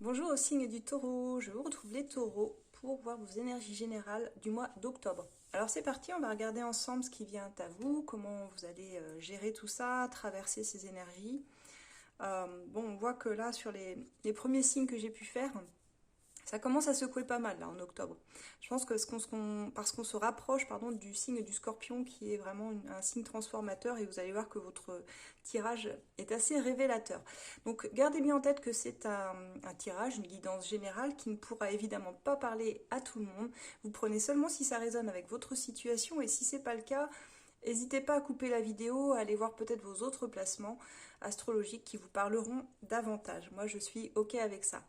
Bonjour au signe du taureau, je vous retrouve les taureaux pour voir vos énergies générales du mois d'octobre. Alors c'est parti, on va regarder ensemble ce qui vient à vous, comment vous allez gérer tout ça, traverser ces énergies. Bon, on voit que là, sur les premiers signes que j'ai pu faire, ça commence à secouer pas mal là en octobre. Je pense que parce qu'on se rapproche du signe du scorpion qui est vraiment un signe transformateur et vous allez voir que votre tirage est assez révélateur. Donc gardez bien en tête que c'est un tirage, une guidance générale qui ne pourra évidemment pas parler à tout le monde. Vous prenez seulement si ça résonne avec votre situation et si c'est pas le cas, n'hésitez pas à couper la vidéo, à aller voir peut-être vos autres placements astrologiques qui vous parleront davantage. Moi je suis ok avec ça.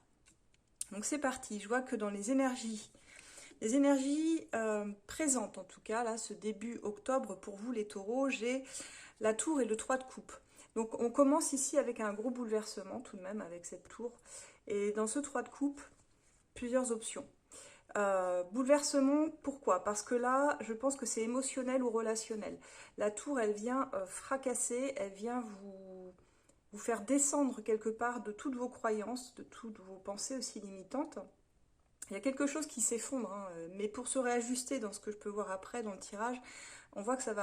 Donc c'est parti, je vois que dans les énergies présentes en tout cas, là, ce début octobre pour vous les taureaux, j'ai la tour et le 3 de coupe. Donc on commence ici avec un gros bouleversement tout de même avec cette tour. Et dans ce 3 de coupe, plusieurs options. Bouleversement, pourquoi? Parce que là, je pense que c'est émotionnel ou relationnel. La tour, elle vient fracasser, elle vient vous faire descendre quelque part de toutes vos croyances, de toutes vos pensées aussi limitantes. Il y a quelque chose qui s'effondre, hein, mais pour se réajuster dans ce que je peux voir après dans le tirage, on voit que ça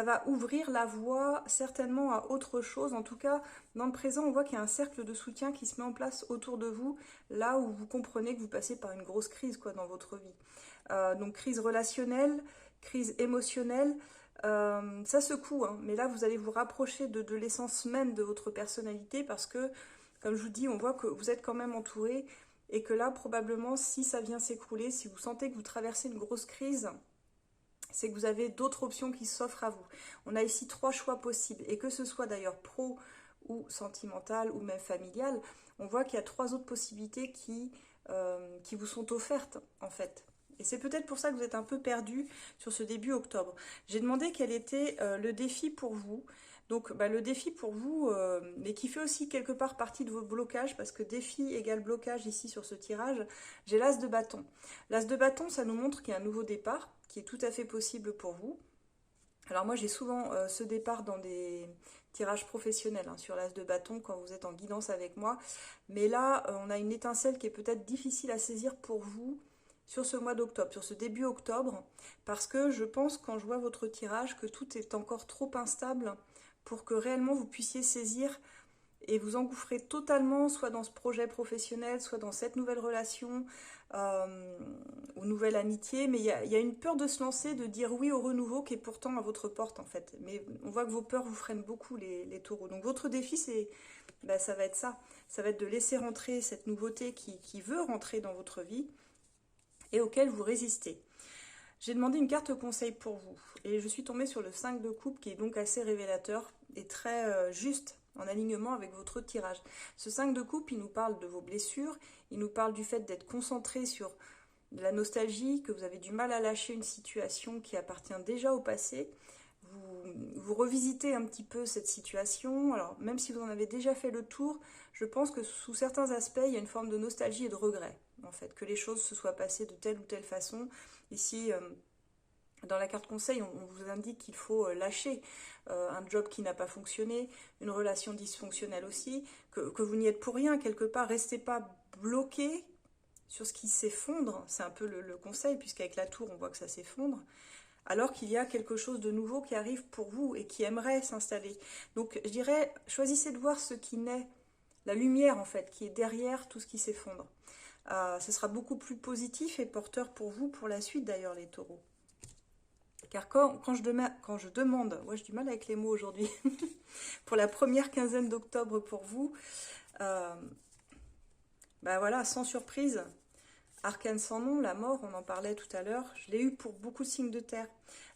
va ouvrir la voie certainement à autre chose. En tout cas, dans le présent, on voit qu'il y a un cercle de soutien qui se met en place autour de vous, là où vous comprenez que vous passez par une grosse crise quoi, dans votre vie. Donc crise relationnelle, crise émotionnelle, ça secoue, hein, mais là vous allez vous rapprocher de l'essence même de votre personnalité parce que, comme je vous dis, on voit que vous êtes quand même entouré et que là probablement si ça vient s'écrouler, si vous sentez que vous traversez une grosse crise, c'est que vous avez d'autres options qui s'offrent à vous. On a ici trois choix possibles et que ce soit d'ailleurs pro ou sentimental ou même familial, on voit qu'il y a trois autres possibilités qui vous sont offertes en fait. Et c'est peut-être pour ça que vous êtes un peu perdu sur ce début octobre. J'ai demandé quel était le défi pour vous. Donc le défi pour vous, mais qui fait aussi quelque part partie de vos blocages, parce que défi égale blocage ici sur ce tirage, j'ai l'as de bâton. L'as de bâton, ça nous montre qu'il y a un nouveau départ, qui est tout à fait possible pour vous. Alors moi j'ai souvent ce départ dans des tirages professionnels, hein, sur l'as de bâton quand vous êtes en guidance avec moi. Mais là on a une étincelle qui est peut-être difficile à saisir pour vous sur ce mois d'octobre, sur ce début octobre, parce que je pense quand je vois votre tirage que tout est encore trop instable pour que réellement vous puissiez saisir et vous engouffrez totalement soit dans ce projet professionnel, soit dans cette nouvelle relation ou nouvelle amitié. Mais il y a une peur de se lancer, de dire oui au renouveau qui est pourtant à votre porte en fait. Mais on voit que vos peurs vous freinent beaucoup les taureaux. Donc votre défi, ça va être ça. Ça va être de laisser rentrer cette nouveauté qui veut rentrer dans votre vie et auquel vous résistez. J'ai demandé une carte conseil pour vous et je suis tombée sur le 5 de coupe qui est donc assez révélateur et très juste en alignement avec votre tirage. Ce 5 de coupe, il nous parle de vos blessures, il nous parle du fait d'être concentré sur de la nostalgie, que vous avez du mal à lâcher une situation qui appartient déjà au passé. Vous revisitez un petit peu cette situation. Alors même si vous en avez déjà fait le tour, je pense que sous certains aspects, il y a une forme de nostalgie et de regret, en fait, que les choses se soient passées de telle ou telle façon. Ici, dans la carte conseil, on vous indique qu'il faut lâcher un job qui n'a pas fonctionné, une relation dysfonctionnelle aussi, que vous n'y êtes pour rien, quelque part, restez pas bloqué sur ce qui s'effondre, c'est un peu le conseil, puisqu'avec la tour, on voit que ça s'effondre, alors qu'il y a quelque chose de nouveau qui arrive pour vous et qui aimerait s'installer. Donc je dirais, choisissez de voir ce qui naît, la lumière en fait, qui est derrière tout ce qui s'effondre. Ce sera beaucoup plus positif et porteur pour vous pour la suite d'ailleurs les taureaux. Car quand je demande, ouais j'ai du mal avec les mots aujourd'hui, pour la première quinzaine d'octobre pour vous, euh, voilà, sans surprise, arcane sans nom, la mort, on en parlait tout à l'heure, je l'ai eu pour beaucoup de signes de terre.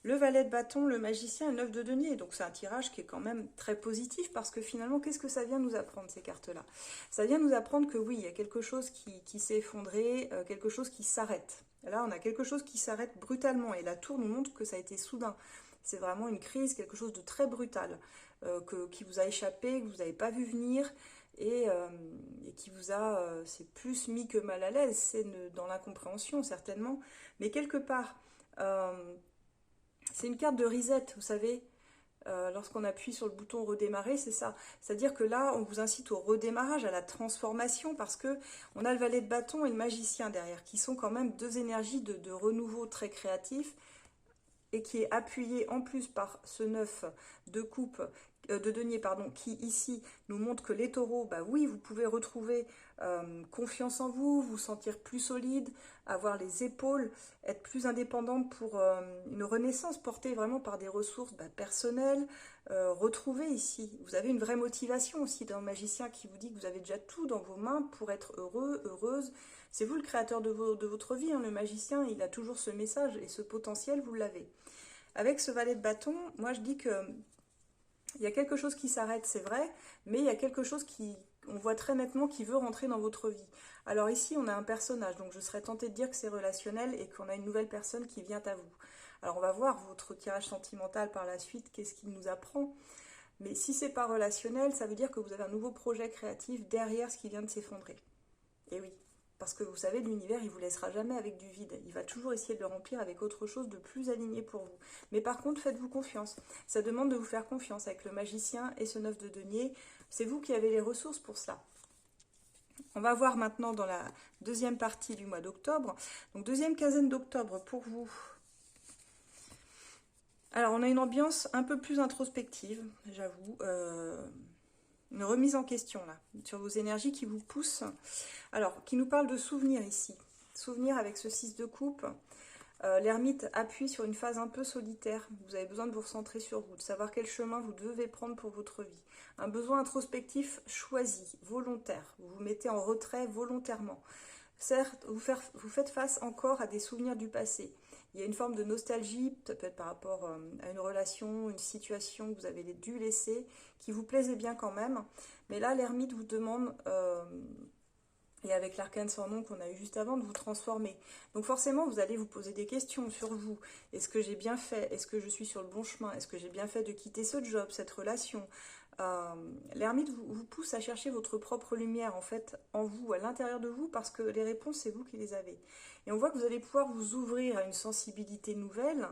Le valet de bâton, le magicien et le 9 de denier. Donc c'est un tirage qui est quand même très positif parce que finalement, qu'est-ce que ça vient nous apprendre ces cartes-là? Ça vient nous apprendre que oui, il y a quelque chose qui s'est effondré, quelque chose qui s'arrête. Là, on a quelque chose qui s'arrête brutalement et la tour nous montre que ça a été soudain. C'est vraiment une crise, quelque chose de très brutal qui vous a échappé, que vous n'avez pas vu venir et qui vous a, c'est plus mis que mal à l'aise, c'est dans l'incompréhension certainement, mais quelque part, c'est une carte de reset, vous savez, lorsqu'on appuie sur le bouton redémarrer, c'est ça. C'est-à-dire que là, on vous incite au redémarrage, à la transformation, parce que on a le valet de bâton et le magicien derrière, qui sont quand même deux énergies de renouveau très créatifs, et qui est appuyé en plus par ce 9 de coupe, de denier, pardon, qui ici nous montre que les taureaux, bah oui, vous pouvez retrouver confiance en vous, vous sentir plus solide, avoir les épaules, être plus indépendante pour une renaissance portée vraiment par des ressources personnelles, retrouver ici. Vous avez une vraie motivation aussi dans le magicien qui vous dit que vous avez déjà tout dans vos mains pour être heureux, heureuse. C'est vous le créateur de votre vie, hein. Le magicien, il a toujours ce message et ce potentiel, vous l'avez. Avec ce valet de bâton, moi je dis que il y a quelque chose qui s'arrête, c'est vrai, mais il y a quelque chose qui, on voit très nettement, qui veut rentrer dans votre vie. Alors ici, on a un personnage, donc je serais tentée de dire que c'est relationnel et qu'on a une nouvelle personne qui vient à vous. Alors on va voir votre tirage sentimental par la suite, qu'est-ce qu'il nous apprend. Mais si c'est pas relationnel, ça veut dire que vous avez un nouveau projet créatif derrière ce qui vient de s'effondrer. Et oui, parce que vous savez, l'univers, il ne vous laissera jamais avec du vide. Il va toujours essayer de le remplir avec autre chose de plus aligné pour vous. Mais par contre, faites-vous confiance. Ça demande de vous faire confiance avec le magicien et ce 9 de denier. C'est vous qui avez les ressources pour cela. On va voir maintenant dans la deuxième partie du mois d'octobre. Donc, deuxième quinzaine d'octobre pour vous. Alors, on a une ambiance un peu plus introspective, j'avoue. Une remise en question, là, sur vos énergies qui vous poussent. Alors, qui nous parle de souvenirs ici. Souvenirs avec ce 6 de coupe. L'ermite appuie sur une phase un peu solitaire. Vous avez besoin de vous recentrer sur vous, de savoir quel chemin vous devez prendre pour votre vie. Un besoin introspectif choisi, volontaire. Vous vous mettez en retrait volontairement. Certes, vous faites face encore à des souvenirs du passé. Il y a une forme de nostalgie, peut-être par rapport à une relation, une situation que vous avez dû laisser, qui vous plaisait bien quand même. Mais là, l'ermite vous demande, et avec l'arcane sans nom qu'on a eu juste avant, de vous transformer. Donc forcément, vous allez vous poser des questions sur vous. Est-ce que j'ai bien fait? Est-ce que je suis sur le bon chemin? Est-ce que j'ai bien fait de quitter ce job, cette relation? L'ermite vous pousse à chercher votre propre lumière en fait en vous, à l'intérieur de vous, parce que les réponses c'est vous qui les avez. Et on voit que vous allez pouvoir vous ouvrir à une sensibilité nouvelle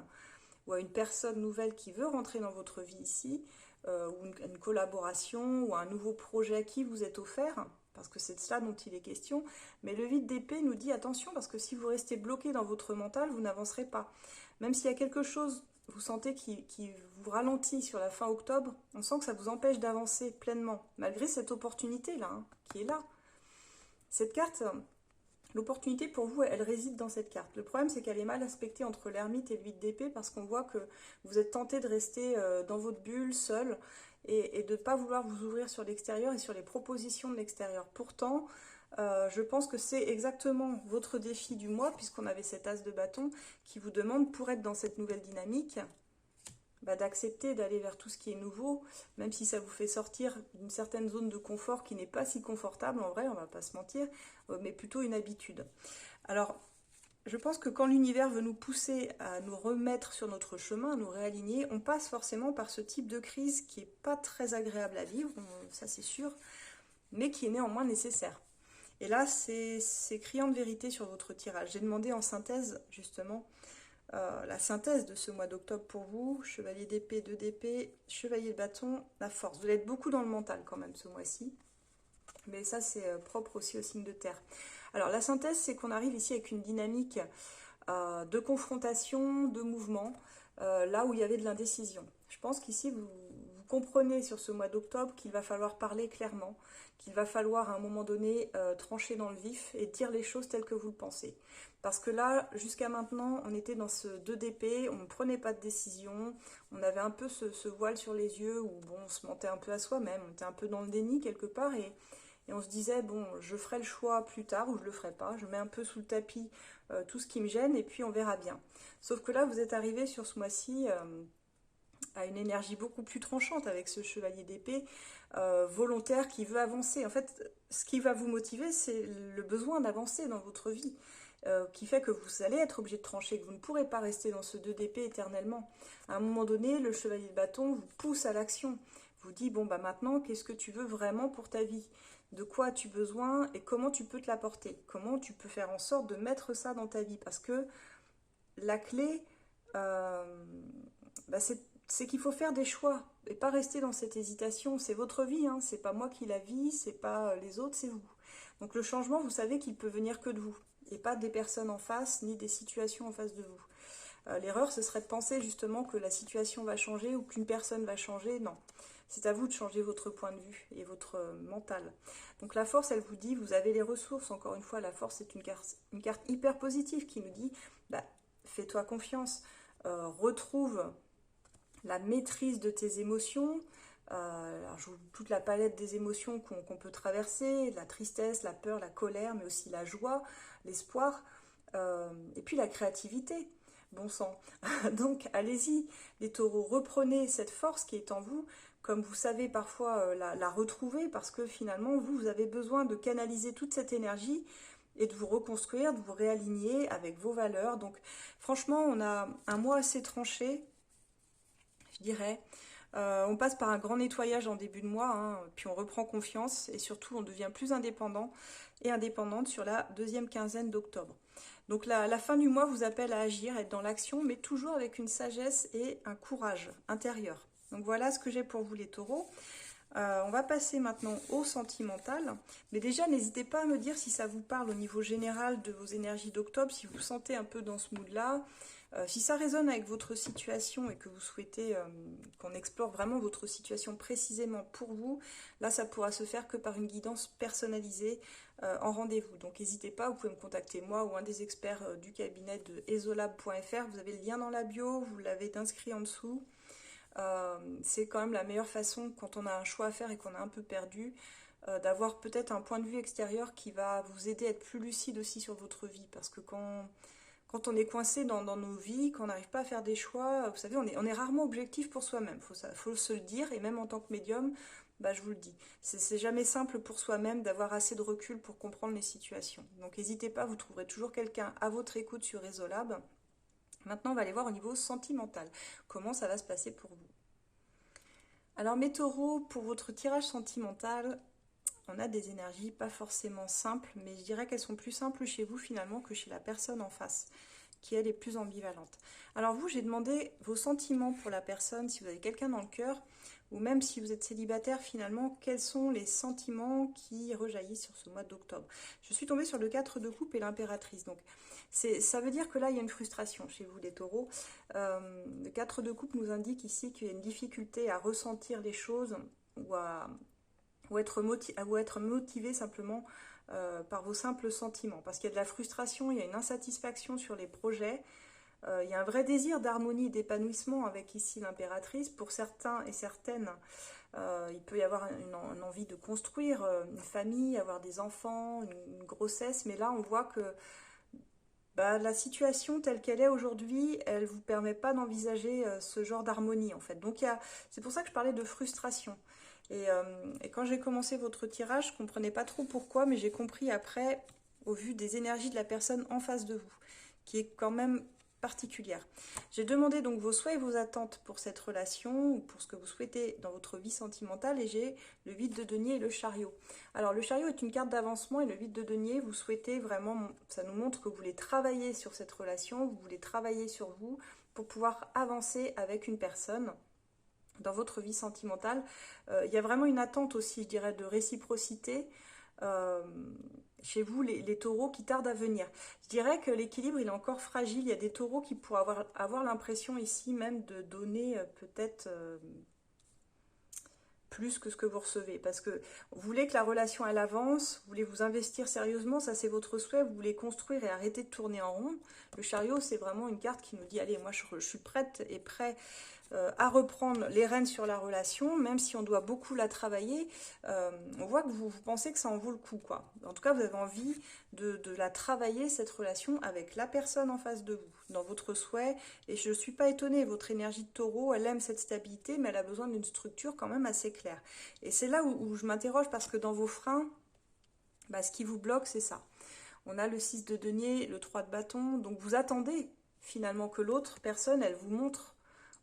ou à une personne nouvelle qui veut rentrer dans votre vie ici, ou une collaboration ou un nouveau projet qui vous est offert, parce que c'est de cela dont il est question. Mais le vide d'épée nous dit attention, parce que si vous restez bloqué dans votre mental, vous n'avancerez pas. Même s'il y a quelque chose, vous sentez qui vous ralentit sur la fin octobre, on sent que ça vous empêche d'avancer pleinement, malgré cette opportunité-là, hein, qui est là. Cette carte, l'opportunité pour vous, elle réside dans cette carte. Le problème, c'est qu'elle est mal aspectée entre l'ermite et le 8 d'épée, parce qu'on voit que vous êtes tenté de rester dans votre bulle, seul, et de ne pas vouloir vous ouvrir sur l'extérieur et sur les propositions de l'extérieur. Pourtant, je pense que c'est exactement votre défi du mois, puisqu'on avait cet as de bâton qui vous demande, pour être dans cette nouvelle dynamique, d'accepter d'aller vers tout ce qui est nouveau, même si ça vous fait sortir d'une certaine zone de confort qui n'est pas si confortable, en vrai, on va pas se mentir, mais plutôt une habitude. Alors, je pense que quand l'univers veut nous pousser à nous remettre sur notre chemin, à nous réaligner, on passe forcément par ce type de crise qui n'est pas très agréable à vivre, ça c'est sûr, mais qui est néanmoins nécessaire. Et là, c'est criant de vérité sur votre tirage. J'ai demandé en synthèse, justement, la synthèse de ce mois d'octobre pour vous. Chevalier d'épée, 2 d'épée, chevalier de bâton, la force. Vous allez être beaucoup dans le mental quand même ce mois-ci. Mais ça, c'est propre aussi au signe de terre. Alors, la synthèse, c'est qu'on arrive ici avec une dynamique de confrontation, de mouvement, là où il y avait de l'indécision. Je pense qu'ici, vous comprenez sur ce mois d'octobre qu'il va falloir parler clairement, qu'il va falloir à un moment donné trancher dans le vif et dire les choses telles que vous le pensez. Parce que là, jusqu'à maintenant, on était dans ce 2 d'épée, on ne prenait pas de décision, on avait un peu ce voile sur les yeux où bon, on se mentait un peu à soi-même, on était un peu dans le déni quelque part et on se disait, bon, je ferai le choix plus tard ou je le ferai pas, je mets un peu sous le tapis tout ce qui me gêne et puis on verra bien. Sauf que là, vous êtes arrivé sur ce mois-ci à une énergie beaucoup plus tranchante avec ce chevalier d'épée volontaire qui veut avancer. En fait, ce qui va vous motiver, c'est le besoin d'avancer dans votre vie. Qui fait que vous allez être obligé de trancher, que vous ne pourrez pas rester dans ce 2 d'épée éternellement. À un moment donné, le chevalier de bâton vous pousse à l'action, vous dit, bon, maintenant, qu'est-ce que tu veux vraiment pour ta vie? De quoi as-tu besoin et comment tu peux te l'apporter? Comment tu peux faire en sorte de mettre ça dans ta vie? Parce que la clé, c'est c'est qu'il faut faire des choix et pas rester dans cette hésitation. C'est votre vie, hein, c'est pas moi qui la vis, c'est pas les autres, c'est vous. Donc le changement, vous savez qu'il peut venir que de vous et pas des personnes en face ni des situations en face de vous. L'erreur, ce serait de penser justement que la situation va changer ou qu'une personne va changer. Non, c'est à vous de changer votre point de vue et votre mental. Donc la force, elle vous dit, vous avez les ressources. Encore une fois, la force, c'est une carte hyper positive qui nous dit, bah, fais-toi confiance, retrouve la maîtrise de tes émotions. Alors, je vous toute la palette des émotions qu'on peut traverser, la tristesse, la peur, la colère, mais aussi la joie, l'espoir, et puis la créativité. Bon sang. Donc allez-y, les taureaux, reprenez cette force qui est en vous, comme vous savez parfois la retrouver, parce que finalement, vous avez besoin de canaliser toute cette énergie et de vous reconstruire, de vous réaligner avec vos valeurs. Donc franchement, on a un mois assez tranché, je dirais. On passe par un grand nettoyage en début de mois, hein, puis on reprend confiance et surtout on devient plus indépendant et indépendante sur la deuxième quinzaine d'octobre. Donc la fin du mois vous appelle à agir, être dans l'action, mais toujours avec une sagesse et un courage intérieur. Donc voilà ce que j'ai pour vous les taureaux. On va passer maintenant au sentimental. Mais déjà, n'hésitez pas à me dire si ça vous parle au niveau général de vos énergies d'octobre, si vous vous sentez un peu dans ce mood-là. Si ça résonne avec votre situation et que vous souhaitez qu'on explore vraiment votre situation précisément pour vous, là ça pourra se faire que par une guidance personnalisée en rendez-vous. Donc n'hésitez pas, vous pouvez me contacter moi ou un des experts du cabinet de esolab.fr. Vous avez le lien dans la bio, vous l'avez inscrit en dessous. C'est quand même la meilleure façon quand on a un choix à faire et qu'on a un peu perdu, d'avoir peut-être un point de vue extérieur qui va vous aider à être plus lucide aussi sur votre vie. Parce que quand on est coincé dans nos vies, quand on n'arrive pas à faire des choix, vous savez, on est rarement objectif pour soi-même. Faut se le dire, et même en tant que médium, bah, je vous le dis. C'est jamais simple pour soi-même d'avoir assez de recul pour comprendre les situations. Donc n'hésitez pas, vous trouverez toujours quelqu'un à votre écoute sur Esolab. Maintenant, on va aller voir au niveau sentimental. Comment ça va se passer pour vous? Alors mes taureaux, pour votre tirage sentimental, on a des énergies pas forcément simples, mais je dirais qu'elles sont plus simples chez vous finalement que chez la personne en face, qui elle est plus ambivalente. Alors vous, j'ai demandé vos sentiments pour la personne, si vous avez quelqu'un dans le cœur, ou même si vous êtes célibataire finalement, quels sont les sentiments qui rejaillissent sur ce mois d'octobre. Je suis tombée sur le 4 de coupe et l'impératrice, donc ça veut dire que là il y a une frustration chez vous les taureaux. Le 4 de coupe nous indique ici qu'il y a une difficulté à ressentir les choses ou être motivé simplement par vos simples sentiments. Parce qu'il y a de la frustration, il y a une insatisfaction sur les projets, il y a un vrai désir d'harmonie et d'épanouissement avec ici l'impératrice. Pour certains et certaines, il peut y avoir une envie de construire une famille, avoir des enfants, une grossesse, mais là on voit que la situation telle qu'elle est aujourd'hui, elle ne vous permet pas d'envisager ce genre d'harmonie en fait. Donc c'est pour ça que je parlais de frustration. Et quand j'ai commencé votre tirage, je ne comprenais pas trop pourquoi, mais j'ai compris après, au vu des énergies de la personne en face de vous, qui est quand même particulière. J'ai demandé donc vos souhaits et vos attentes pour cette relation, ou pour ce que vous souhaitez dans votre vie sentimentale, et j'ai le vide de denier et le chariot. Alors le chariot est une carte d'avancement, et le vide de denier, vous souhaitez vraiment, ça nous montre que vous voulez travailler sur cette relation, vous voulez travailler sur vous, pour pouvoir avancer avec une personne dans votre vie sentimentale. Il y a vraiment une attente aussi, je dirais, de réciprocité chez vous, les taureaux, qui tardent à venir. Je dirais que l'équilibre, il est encore fragile. Il y a des taureaux qui pourraient avoir l'impression ici même de donner peut-être plus que ce que vous recevez. Parce que vous voulez que la relation, elle avance, vous voulez vous investir sérieusement, ça c'est votre souhait, vous voulez construire et arrêter de tourner en rond. Le chariot, c'est vraiment une carte qui nous dit, allez, moi je suis prête et prêt à reprendre les rênes sur la relation, même si on doit beaucoup la travailler. On voit que vous pensez que ça en vaut le coup, quoi. En tout cas, vous avez envie de la travailler, cette relation, avec la personne en face de vous, dans votre souhait. Et je ne suis pas étonnée, votre énergie de taureau, elle aime cette stabilité, mais elle a besoin d'une structure quand même assez claire. Et c'est là où je m'interroge, parce que dans vos freins, ce qui vous bloque, c'est ça. On a le 6 de denier, le 3 de bâton, donc vous attendez finalement que l'autre personne, elle vous montre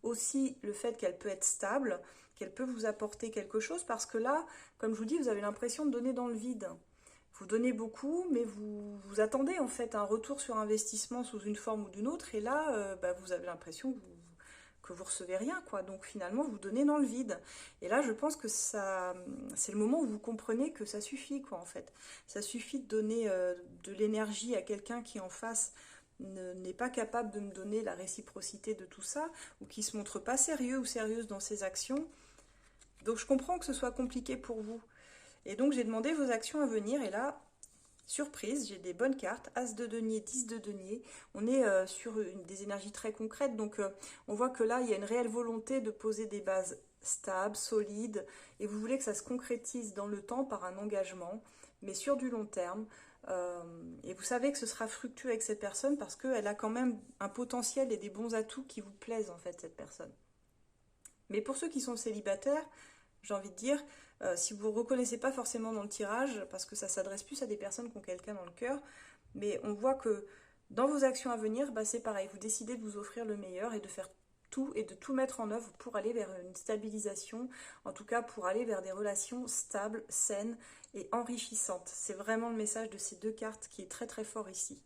aussi le fait qu'elle peut être stable, qu'elle peut vous apporter quelque chose, parce que là, comme je vous dis, vous avez l'impression de donner dans le vide. Vous donnez beaucoup, mais vous attendez en fait un retour sur investissement sous une forme ou d'une autre, et là, vous avez l'impression que vous recevez rien, quoi. Donc finalement, vous donnez dans le vide. Et là, je pense que ça, c'est le moment où vous comprenez que ça suffit, quoi, en fait. Ça suffit de donner de l'énergie à quelqu'un qui en face n'est pas capable de me donner la réciprocité de tout ça, ou qui se montre pas sérieux ou sérieuse dans ses actions. Donc je comprends que ce soit compliqué pour vous. Et donc j'ai demandé vos actions à venir, et là, surprise, j'ai des bonnes cartes, As de denier, 10 de denier. On est sur des énergies très concrètes, donc on voit que là, il y a une réelle volonté de poser des bases stables, solides, et vous voulez que ça se concrétise dans le temps par un engagement, mais sur du long terme. Et vous savez que ce sera fructueux avec cette personne parce qu'elle a quand même un potentiel et des bons atouts qui vous plaisent, en fait, cette personne. Mais pour ceux qui sont célibataires, j'ai envie de dire, si vous ne vous reconnaissez pas forcément dans le tirage, parce que ça s'adresse plus à des personnes qui ont quelqu'un dans le cœur, mais on voit que dans vos actions à venir, bah, c'est pareil, vous décidez de vous offrir le meilleur et de faire tout et de tout mettre en œuvre pour aller vers une stabilisation, en tout cas pour aller vers des relations stables, saines et enrichissantes. C'est vraiment le message de ces deux cartes qui est très très fort ici.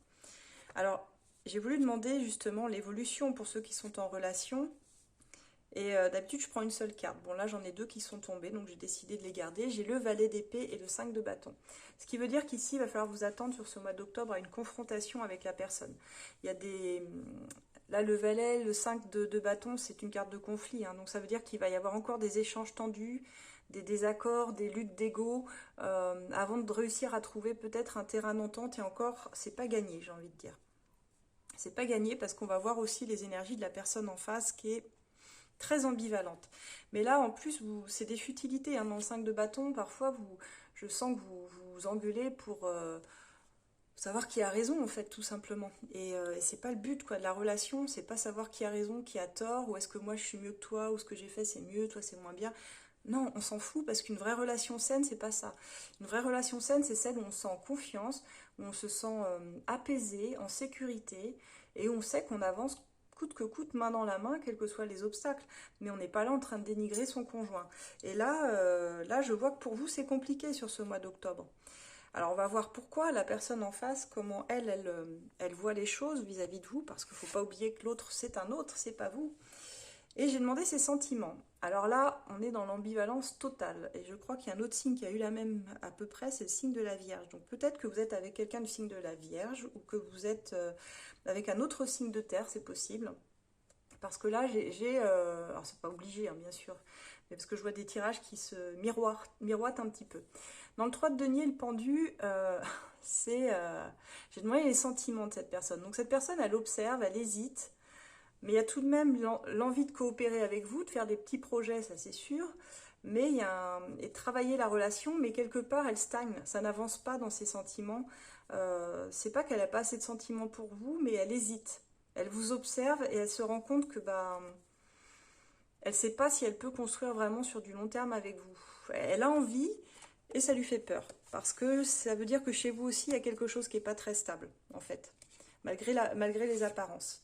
Alors, j'ai voulu demander justement l'évolution pour ceux qui sont en relation. Et d'habitude, je prends une seule carte. Bon, là, j'en ai deux qui sont tombées, donc j'ai décidé de les garder. J'ai le valet d'épée et le 5 de bâton. Ce qui veut dire qu'ici, il va falloir vous attendre sur ce mois d'octobre à une confrontation avec la personne. Il y a des... Là, le valet, le 5 de bâton, c'est une carte de conflit. Hein, donc ça veut dire qu'il va y avoir encore des échanges tendus, des désaccords, des luttes d'ego, avant de réussir à trouver peut-être un terrain d'entente. Et encore, c'est pas gagné, j'ai envie de dire. C'est pas gagné parce qu'on va voir aussi les énergies de la personne en face qui est très ambivalente. Mais là, en plus, c'est des futilités. Hein. Dans le 5 de bâton, parfois, je sens que vous vous engueulez pour savoir qui a raison, en fait, tout simplement. Et c'est pas le but, quoi, de la relation. C'est pas savoir qui a raison, qui a tort, ou est-ce que moi je suis mieux que toi, ou ce que j'ai fait c'est mieux, toi c'est moins bien. Non, on s'en fout parce qu'une vraie relation saine, c'est pas ça. Une vraie relation saine, c'est celle où on se sent en confiance, où on se sent apaisé, en sécurité, et où on sait qu'on avance coûte que coûte, main dans la main, quels que soient les obstacles. Mais on n'est pas là en train de dénigrer son conjoint. Et là, je vois que pour vous, c'est compliqué sur ce mois d'octobre. Alors, on va voir pourquoi la personne en face, comment elle voit les choses vis-à-vis de vous, parce qu'il ne faut pas oublier que l'autre, c'est un autre, c'est pas vous. Et j'ai demandé ses sentiments. Alors là, on est dans l'ambivalence totale. Et je crois qu'il y a un autre signe qui a eu la même à peu près, c'est le signe de la Vierge. Donc peut-être que vous êtes avec quelqu'un du signe de la Vierge ou que vous êtes avec un autre signe de terre, c'est possible. Parce que là, alors c'est pas obligé, hein, bien sûr, mais parce que je vois des tirages qui se miroitent un petit peu. Dans le 3 de denier, le pendu, j'ai demandé les sentiments de cette personne. Donc cette personne, elle observe, elle hésite. Mais il y a tout de même l'envie de coopérer avec vous, de faire des petits projets, ça c'est sûr. Mais il y a et de travailler la relation, mais quelque part elle stagne, ça n'avance pas dans ses sentiments. C'est pas qu'elle n'a pas assez de sentiments pour vous, mais elle hésite. Elle vous observe et elle se rend compte que elle ne sait pas si elle peut construire vraiment sur du long terme avec vous. Elle a envie et ça lui fait peur. Parce que ça veut dire que chez vous aussi, il y a quelque chose qui n'est pas très stable, en fait, malgré les apparences.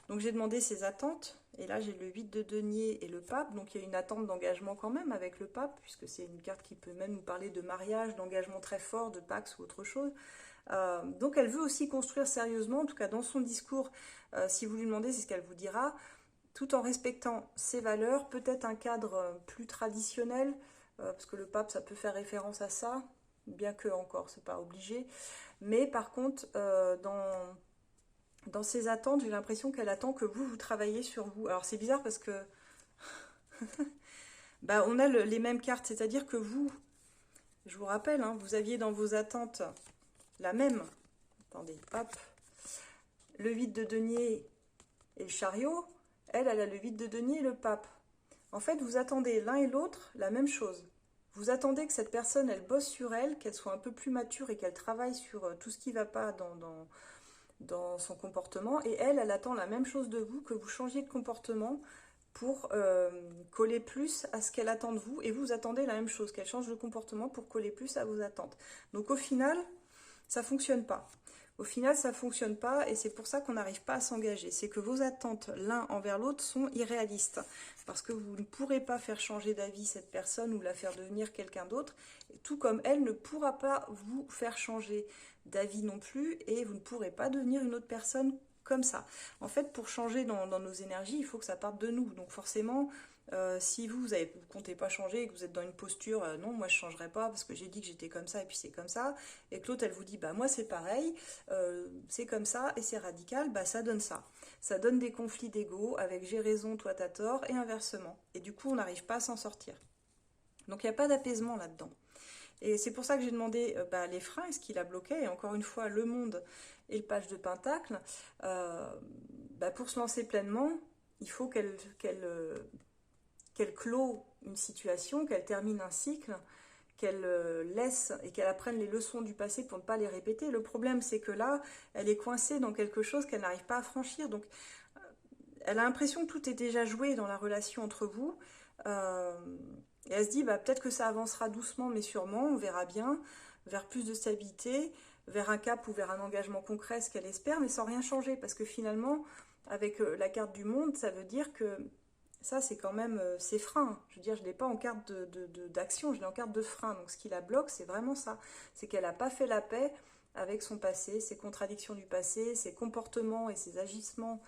Donc j'ai demandé ses attentes, et là j'ai le 8 de denier et le pape, donc il y a une attente d'engagement quand même avec le pape, puisque c'est une carte qui peut même nous parler de mariage, d'engagement très fort, de pax ou autre chose. Donc elle veut aussi construire sérieusement, en tout cas dans son discours, si vous lui demandez, c'est ce qu'elle vous dira, tout en respectant ses valeurs, peut-être un cadre plus traditionnel, parce que le pape ça peut faire référence à ça, bien que encore c'est pas obligé, mais par contre dans ses attentes, j'ai l'impression qu'elle attend que vous travaillez sur vous. Alors c'est bizarre parce que bah, on a les mêmes cartes, c'est-à-dire que vous, je vous rappelle, hein, vous aviez dans vos attentes la même. Attendez, hop. Le 8 de denier et le chariot. Elle a le 8 de denier et le pape. En fait, vous attendez l'un et l'autre la même chose. Vous attendez que cette personne, elle bosse sur elle, qu'elle soit un peu plus mature et qu'elle travaille sur tout ce qui ne va pas dans son comportement, et elle attend la même chose de vous, que vous changiez de comportement pour coller plus à ce qu'elle attend de vous, et vous attendez la même chose, qu'elle change de comportement pour coller plus à vos attentes. Donc au final, ça fonctionne pas. Au final, ça fonctionne pas, et c'est pour ça qu'on n'arrive pas à s'engager. C'est que vos attentes l'un envers l'autre sont irréalistes, parce que vous ne pourrez pas faire changer d'avis cette personne ou la faire devenir quelqu'un d'autre, tout comme elle ne pourra pas vous faire changer d'avis non plus, et vous ne pourrez pas devenir une autre personne comme ça. En fait, pour changer dans nos énergies, il faut que ça parte de nous. Donc forcément, si vous ne comptez pas changer et que vous êtes dans une posture, non, moi je ne changerai pas parce que j'ai dit que j'étais comme ça et puis c'est comme ça, et que l'autre elle vous dit, bah moi c'est pareil, c'est comme ça et c'est radical, bah ça donne ça. Ça donne des conflits d'ego avec j'ai raison, toi t'as tort, et inversement. Et du coup, on n'arrive pas à s'en sortir. Donc il n'y a pas d'apaisement là-dedans. Et c'est pour ça que j'ai demandé les freins, est-ce qu'il a bloqué. Et encore une fois, le monde et le page de Pentacle, pour se lancer pleinement, il faut qu'elle clôt une situation, qu'elle termine un cycle, qu'elle laisse et qu'elle apprenne les leçons du passé pour ne pas les répéter. Le problème, c'est que là, elle est coincée dans quelque chose qu'elle n'arrive pas à franchir. Donc, elle a l'impression que tout est déjà joué dans la relation entre vous. Et elle se dit, peut-être que ça avancera doucement, mais sûrement, on verra bien, vers plus de stabilité, vers un cap ou vers un engagement concret, ce qu'elle espère, mais sans rien changer. Parce que finalement, avec la carte du monde, ça veut dire que ça, c'est quand même ses freins. Je veux dire, je ne l'ai pas en carte d'action, je l'ai en carte de frein. Donc ce qui la bloque, c'est vraiment ça. C'est qu'elle n'a pas fait la paix avec son passé, ses contradictions du passé, ses comportements et ses agissements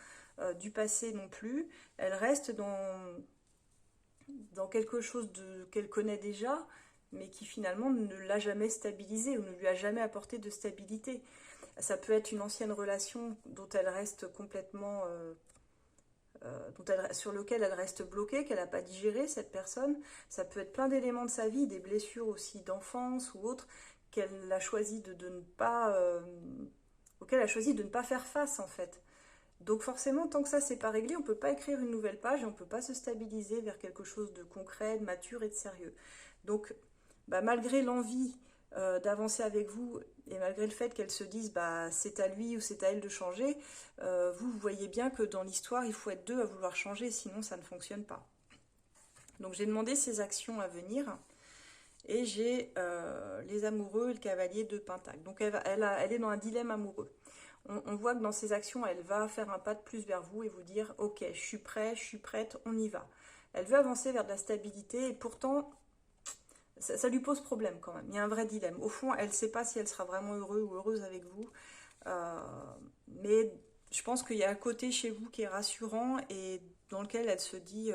du passé non plus. Elle reste dans quelque chose qu'elle connaît déjà, mais qui finalement ne l'a jamais stabilisé ou ne lui a jamais apporté de stabilité. Ça peut être une ancienne relation dont elle reste complètement... sur lequel elle reste bloquée, qu'elle n'a pas digéré, cette personne. Ça peut être plein d'éléments de sa vie, des blessures aussi d'enfance ou autres, qu'elle a choisi de ne pas... auxquelles elle a choisi de ne pas faire face, en fait. Donc forcément, tant que ça c'est pas réglé, on ne peut pas écrire une nouvelle page et on ne peut pas se stabiliser vers quelque chose de concret, de mature et de sérieux. Donc malgré l'envie d'avancer avec vous et malgré le fait qu'elle se dise c'est à lui ou c'est à elle de changer, vous voyez bien que dans l'histoire il faut être deux à vouloir changer, sinon ça ne fonctionne pas. Donc j'ai demandé ses actions à venir et j'ai les amoureux et le cavalier de Pentacle. Donc elle est dans un dilemme amoureux. On voit que dans ses actions, elle va faire un pas de plus vers vous et vous dire « Ok, je suis prêt, je suis prête, on y va ». Elle veut avancer vers de la stabilité et pourtant, ça lui pose problème quand même. Il y a un vrai dilemme. Au fond, elle ne sait pas si elle sera vraiment heureuse ou heureuse avec vous. Mais je pense qu'il y a un côté chez vous qui est rassurant et dans lequel elle se dit...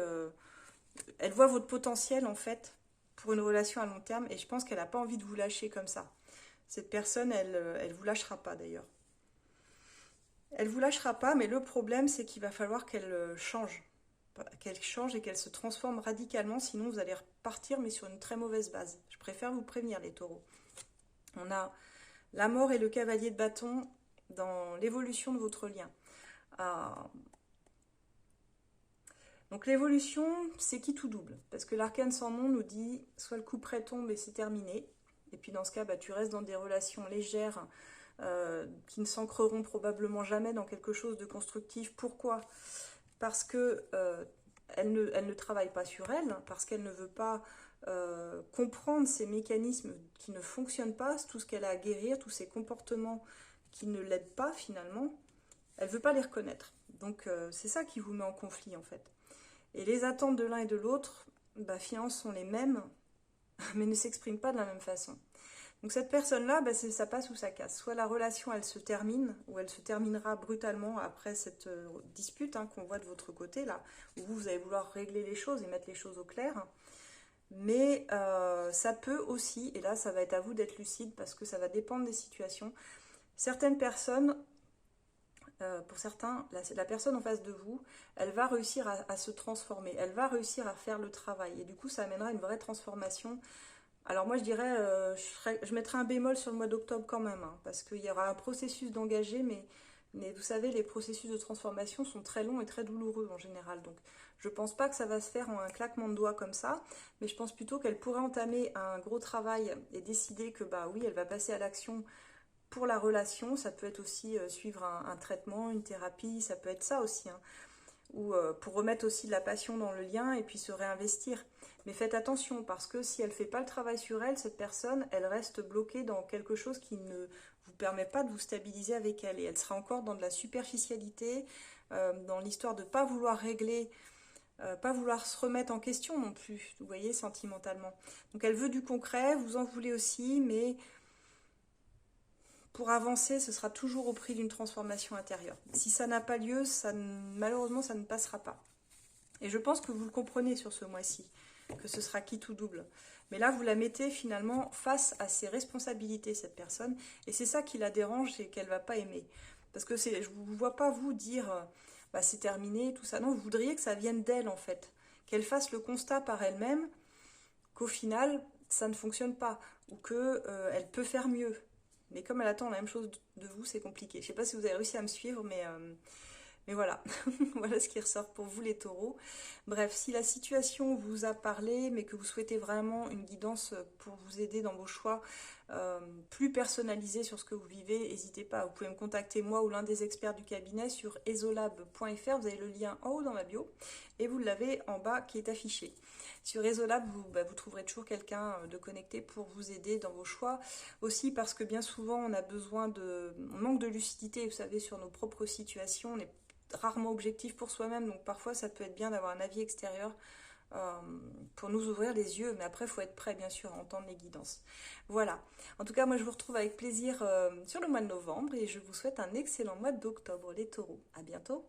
elle voit votre potentiel en fait pour une relation à long terme et je pense qu'elle n'a pas envie de vous lâcher comme ça. Cette personne, elle ne vous lâchera pas d'ailleurs. Elle vous lâchera pas, mais le problème, c'est qu'il va falloir qu'elle change. Qu'elle change et qu'elle se transforme radicalement, sinon vous allez repartir, mais sur une très mauvaise base. Je préfère vous prévenir, les taureaux. On a la mort et le cavalier de bâton dans l'évolution de votre lien. Donc l'évolution, c'est qui tout double. Parce que l'arcane sans nom nous dit, soit le coup près tombe et c'est terminé. Et puis dans ce cas, tu restes dans des relations légères, qui ne s'ancreront probablement jamais dans quelque chose de constructif. Pourquoi ? Parce que elle ne travaille pas sur elle, parce qu'elle ne veut pas comprendre ces mécanismes qui ne fonctionnent pas, tout ce qu'elle a à guérir, tous ces comportements qui ne l'aident pas finalement, elle ne veut pas les reconnaître. Donc c'est ça qui vous met en conflit en fait. Et les attentes de l'un et de l'autre, finalement, sont les mêmes, mais ne s'expriment pas de la même façon. Donc cette personne-là, ça passe ou ça casse. Soit la relation, elle se termine, ou elle se terminera brutalement après cette dispute qu'on voit de votre côté, là, où vous allez vouloir régler les choses et mettre les choses au clair. Mais ça peut aussi, et là, ça va être à vous d'être lucide, parce que ça va dépendre des situations. Certaines personnes, pour certains, la personne en face de vous, elle va réussir à se transformer, elle va réussir à faire le travail, et du coup, ça amènera une vraie transformation. Alors moi je dirais, je mettrais un bémol sur le mois d'octobre quand même, parce qu'il y aura un processus d'engagé, mais vous savez, les processus de transformation sont très longs et très douloureux en général. Donc je ne pense pas que ça va se faire en un claquement de doigts comme ça, mais je pense plutôt qu'elle pourrait entamer un gros travail et décider que oui, elle va passer à l'action pour la relation. Ça peut être aussi suivre un traitement, une thérapie, ça peut être ça aussi, ou pour remettre aussi de la passion dans le lien et puis se réinvestir. Mais faites attention, parce que si elle ne fait pas le travail sur elle, cette personne, elle reste bloquée dans quelque chose qui ne vous permet pas de vous stabiliser avec elle. Et elle sera encore dans de la superficialité, dans l'histoire de ne pas vouloir régler, pas vouloir se remettre en question non plus, vous voyez, sentimentalement. Donc elle veut du concret, vous en voulez aussi, mais pour avancer, ce sera toujours au prix d'une transformation intérieure. Si ça n'a pas lieu, malheureusement, ça ne passera pas. Et je pense que vous le comprenez sur ce mois-ci, que ce sera quitte ou double. Mais là, vous la mettez finalement face à ses responsabilités, cette personne, et c'est ça qui la dérange, c'est qu'elle ne va pas aimer. Parce que je ne vous vois pas vous dire, bah, c'est terminé, tout ça. Non, vous voudriez que ça vienne d'elle, en fait. Qu'elle fasse le constat par elle-même qu'au final, ça ne fonctionne pas, ou qu'elle peut faire mieux. Mais comme elle attend la même chose de vous, c'est compliqué. Je ne sais pas si vous avez réussi à me suivre, mais voilà, voilà ce qui ressort pour vous les taureaux. Bref, si la situation vous a parlé, mais que vous souhaitez vraiment une guidance pour vous aider dans vos choix plus personnalisés sur ce que vous vivez, n'hésitez pas, vous pouvez me contacter moi ou l'un des experts du cabinet sur esolab.fr, vous avez le lien en haut dans ma bio, et vous l'avez en bas qui est affiché. Sur Esolab, vous trouverez toujours quelqu'un de connecté pour vous aider dans vos choix. Aussi parce que bien souvent, on manque de lucidité, vous savez, sur nos propres situations, on est rarement objectif pour soi-même, donc parfois ça peut être bien d'avoir un avis extérieur pour nous ouvrir les yeux, mais après il faut être prêt bien sûr à entendre les guidances. Voilà, en tout cas moi je vous retrouve avec plaisir sur le mois de novembre et je vous souhaite un excellent mois d'octobre les taureaux. À bientôt.